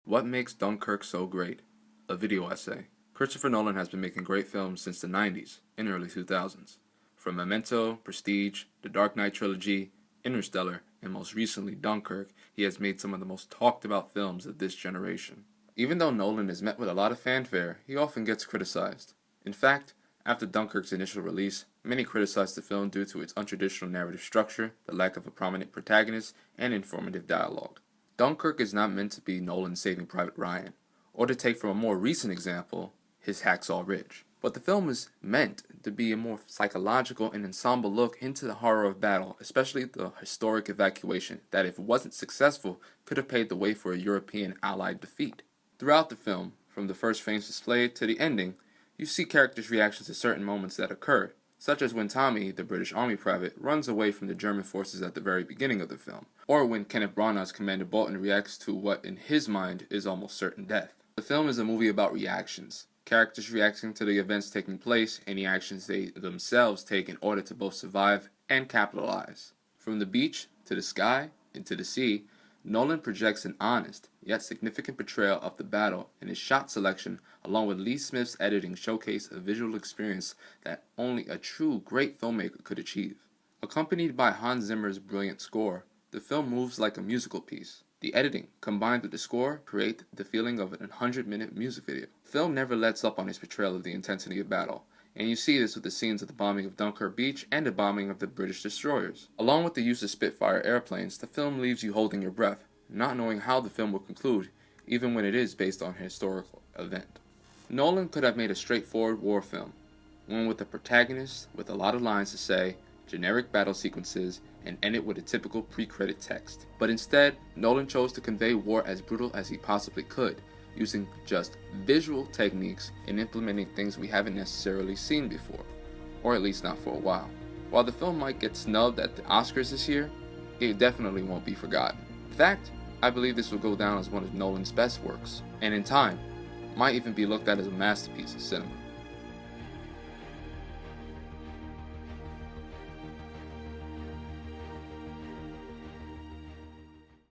What makes Dunkirk so great? A video essay. Christopher Nolan has been making great films since the 90s and early 2000s. From Memento, Prestige, The Dark Knight trilogy, Interstellar, and most recently Dunkirk, he has made some of the most talked about films of this generation. Even though Nolan is met with a lot of fanfare, he often gets criticized. In fact, after Dunkirk's initial release, many criticized the film due to its untraditional narrative structure, the lack of a prominent protagonist, and informative dialogue. Dunkirk is not meant to be Nolan's Saving Private Ryan, or to take from a more recent example, his Hacksaw Ridge. But the film is meant to be a more psychological and ensemble look into the horror of battle, especially the historic evacuation that, if it wasn't successful, could have paved the way for a European Allied defeat. Throughout the film, from the first frames displayed to the ending, you see characters' reactions to certain moments that occurred, such as when Tommy, the British Army private, runs away from the German forces at the very beginning of the film, or when Kenneth Branagh's Commander Bolton reacts to what in his mind is almost certain death. The film is a movie about reactions, characters reacting to the events taking place, and the actions they themselves take in order to both survive and capitalize. From the beach, to the sky, and to the sea, Nolan projects an honest, yet significant portrayal of the battle, and his shot selection, along with Lee Smith's editing, showcase a visual experience that only a true great filmmaker could achieve. Accompanied by Hans Zimmer's brilliant score, the film moves like a musical piece. The editing, combined with the score, create the feeling of a 100-minute music video. The film never lets up on its portrayal of the intensity of battle, and you see this with the scenes of the bombing of Dunkirk Beach and the bombing of the British destroyers. Along with the use of Spitfire airplanes, the film leaves you holding your breath, not knowing how the film will conclude, even when it is based on a historical event. Nolan could have made a straightforward war film, one with a protagonist with a lot of lines to say, generic battle sequences, and end it with a typical pre-credit text. But instead, Nolan chose to convey war as brutal as he possibly could, using just visual techniques and implementing things we haven't necessarily seen before, or at least not for a while. While the film might get snubbed at the Oscars this year, it definitely won't be forgotten. In fact, I believe this will go down as one of Nolan's best works, and in time, might even be looked at as a masterpiece of cinema.